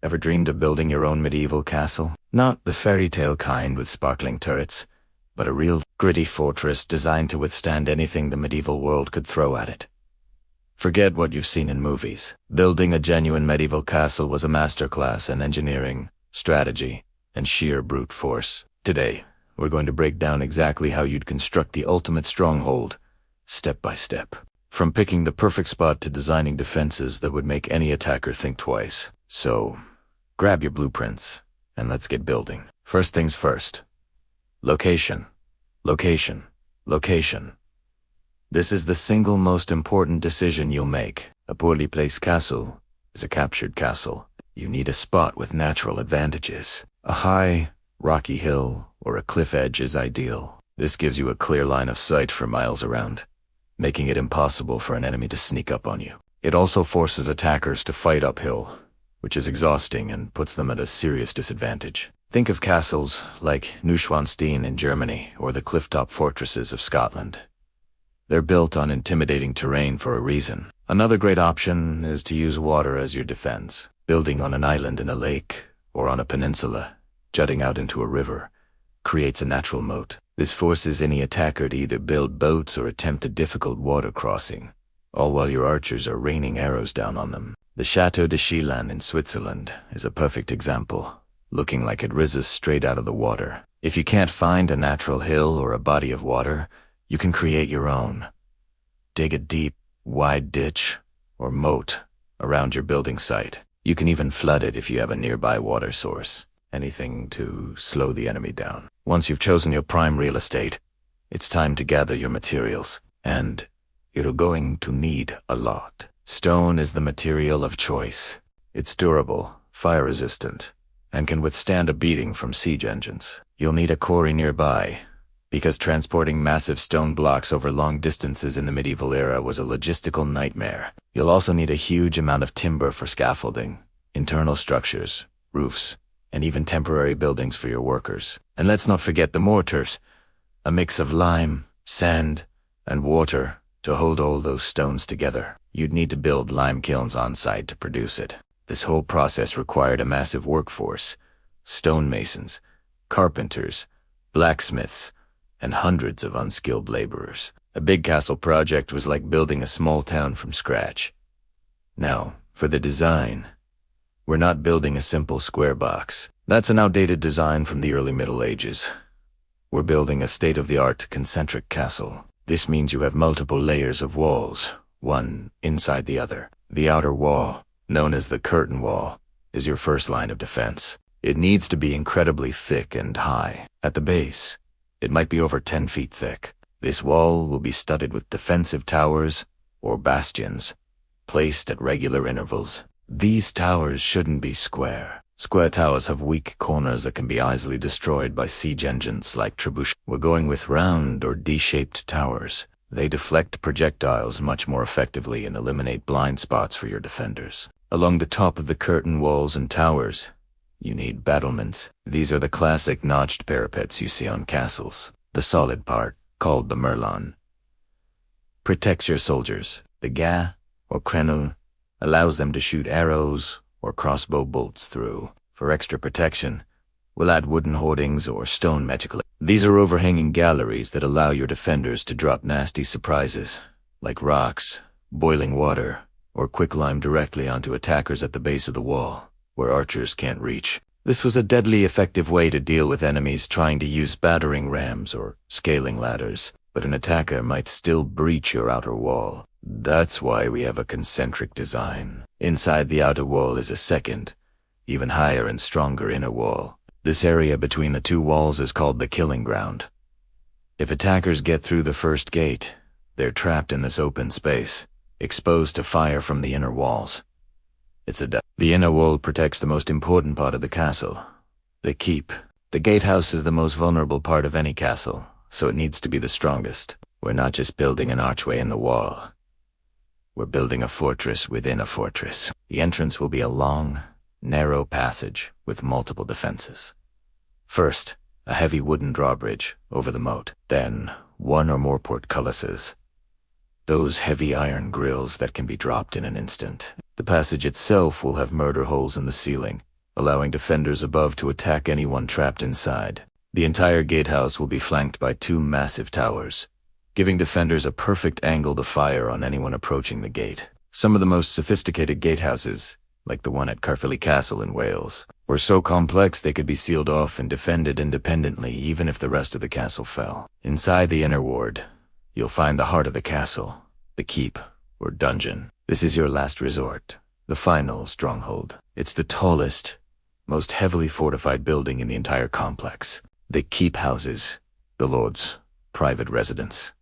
Ever dreamed of building your own medieval castle? Not the fairy tale kind with sparkling turrets, but a real, gritty fortress designed to withstand anything the medieval world could throw at it. Forget what you've seen in movies. Building a genuine medieval castle was a masterclass in engineering, strategy, and sheer brute force. Today, we're going to break down exactly how you'd construct the ultimate stronghold, step by step. From picking the perfect spot to designing defenses that would make any attacker think twice. So, grab your blueprints, and let's get building. First things first. Location. Location. Location. This is the single most important decision you'll make. A poorly placed castle is a captured castle. You need a spot with natural advantages. A high, rocky hill or a cliff edge is ideal. This gives you a clear line of sight for miles around, making it impossible for an enemy to sneak up on you. It also forces attackers to fight uphill, which is exhausting and puts them at a serious disadvantage. Think of castles like Neuschwanstein in Germany or the clifftop fortresses of Scotland. They're built on intimidating terrain for a reason. Another great option is to use water as your defense. Building on an island in a lake or on a peninsula, jutting out into a river, creates a natural moat. This forces any attacker to either build boats or attempt a difficult water crossing, all while your archers are raining arrows down on them. The Chateau de Schielan in Switzerland is a perfect example, looking like it rises straight out of the water. If you can't find a natural hill or a body of water, you can create your own. Dig a deep, wide ditch or moat around your building site. You can even flood it if you have a nearby water source, anything to slow the enemy down. Once you've chosen your prime real estate, it's time to gather your materials, and you're going to need a lot. Stone is the material of choice. It's durable, fire-resistant, and can withstand a beating from siege engines. You'll need a quarry nearby, because transporting massive stone blocks over long distances in the medieval era was a logistical nightmare. You'll also need a huge amount of timber for scaffolding, internal structures, roofs, and even temporary buildings for your workers. And let's not forget the mortars, a mix of lime, sand, and water to hold all those stones together. You'd need to build lime kilns on site to produce it. This whole process required a massive workforce: stonemasons, carpenters, blacksmiths, and hundreds of unskilled laborers. A big castle project was like building a small town from scratch. Now, for the design. We're not building a simple square box. That's an outdated design from the early Middle Ages. We're building a state-of-the-art concentric castle. This means you have multiple layers of walls, one inside the other. The outer wall, known as the curtain wall, is your first line of defense. It needs to be incredibly thick and high. At the base, it might be over 10 feet thick. This wall will be studded with defensive towers, or bastions, placed at regular intervals. These towers shouldn't be square. Square towers have weak corners that can be easily destroyed by siege engines like trebuchet. We're going with round or D-shaped towers. They deflect projectiles much more effectively and eliminate blind spots for your defenders. Along the top of the curtain walls and towers, you need battlements. These are the classic notched parapets you see on castles. The solid part, called the merlon, protects your soldiers. The ga, or crenel, allows them to shoot arrows or crossbow bolts through. For extra protection, we'll add wooden hoardings or stone magical. These are overhanging galleries that allow your defenders to drop nasty surprises, like rocks, boiling water, or quicklime directly onto attackers at the base of the wall, where archers can't reach. This was a deadly effective way to deal with enemies trying to use battering rams or scaling ladders, but an attacker might still breach your outer wall. That's why we have a concentric design. Inside the outer wall is a second, even higher and stronger inner wall. This area between the two walls is called the killing ground. If attackers get through the first gate, they're trapped in this open space, exposed to fire from the inner walls. It's a death. The inner wall protects the most important part of the castle, the keep. The gatehouse is the most vulnerable part of any castle, so it needs to be the strongest. We're not just building an archway in the wall. We're building a fortress within a fortress. The entrance will be a long, narrow passage with multiple defenses. First, a heavy wooden drawbridge over the moat. Then, one or more portcullises. Those heavy iron grills that can be dropped in an instant. The passage itself will have murder holes in the ceiling, allowing defenders above to attack anyone trapped inside. The entire gatehouse will be flanked by 2 massive towers, giving defenders a perfect angle to fire on anyone approaching the gate. Some of the most sophisticated gatehouses, like the one at Caerphilly Castle in Wales, were so complex they could be sealed off and defended independently even if the rest of the castle fell. Inside the inner ward, you'll find the heart of the castle, the keep, or dungeon. This is your last resort, the final stronghold. It's the tallest, most heavily fortified building in the entire complex. The keep houses the lord's private residence.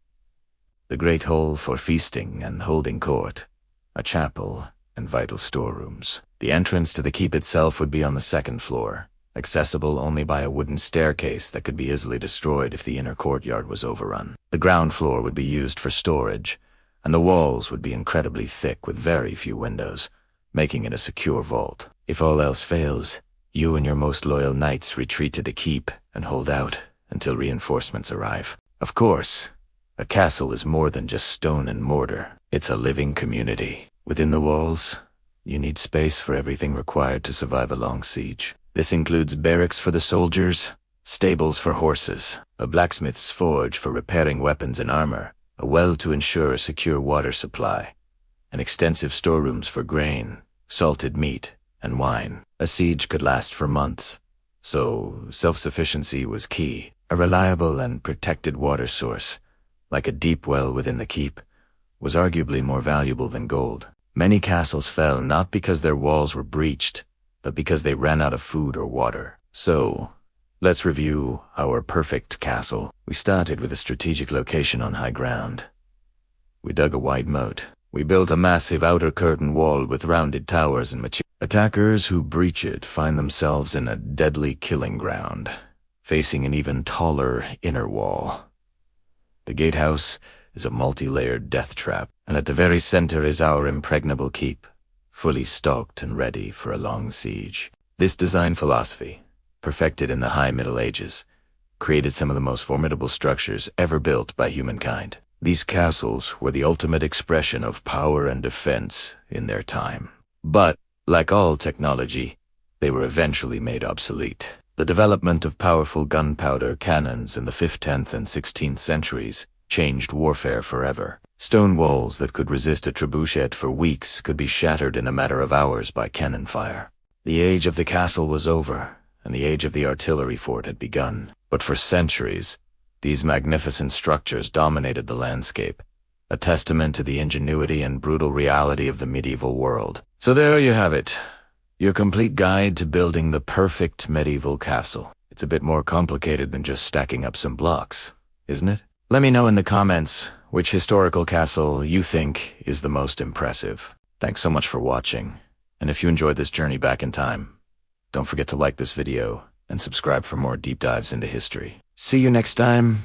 The great hall for feasting and holding court, a chapel, and vital storerooms. The entrance to the keep itself would be on the 2nd floor, accessible only by a wooden staircase that could be easily destroyed if the inner courtyard was overrun. The ground floor would be used for storage, and the walls would be incredibly thick with very few windows, making it a secure vault. If all else fails, you and your most loyal knights retreat to the keep and hold out until reinforcements arrive. Of course, a castle is more than just stone and mortar. It's a living community. Within the walls, you need space for everything required to survive a long siege. This includes barracks for the soldiers, stables for horses, a blacksmith's forge for repairing weapons and armor, a well to ensure a secure water supply, and extensive storerooms for grain, salted meat, and wine. A siege could last for months, so self-sufficiency was key. A reliable and protected water source, like a deep well within the keep, was arguably more valuable than gold. Many castles fell not because their walls were breached, but because they ran out of food or water. So, let's review our perfect castle. We started with a strategic location on high ground. We dug a wide moat. We built a massive outer curtain wall with rounded towers and mature. Attackers who breach it find themselves in a deadly killing ground, facing an even taller inner wall. The gatehouse is a multi-layered death trap, and at the very center is our impregnable keep, fully stocked and ready for a long siege. This design philosophy, perfected in the High Middle Ages, created some of the most formidable structures ever built by humankind. These castles were the ultimate expression of power and defense in their time. But, like all technology, they were eventually made obsolete. The development of powerful gunpowder cannons in the 5th, 10th, and 16th centuries changed warfare forever. Stone walls that could resist a trebuchet for weeks could be shattered in a matter of hours by cannon fire. The age of the castle was over, and the age of the artillery fort had begun. But for centuries, these magnificent structures dominated the landscape, a testament to the ingenuity and brutal reality of the medieval world. So there you have it, your complete guide to building the perfect medieval castle. It's a bit more complicated than just stacking up some blocks, isn't it? Let me know in the comments which historical castle you think is the most impressive. Thanks so much for watching, and if you enjoyed this journey back in time, don't forget to like this video and subscribe for more deep dives into history. See you next time.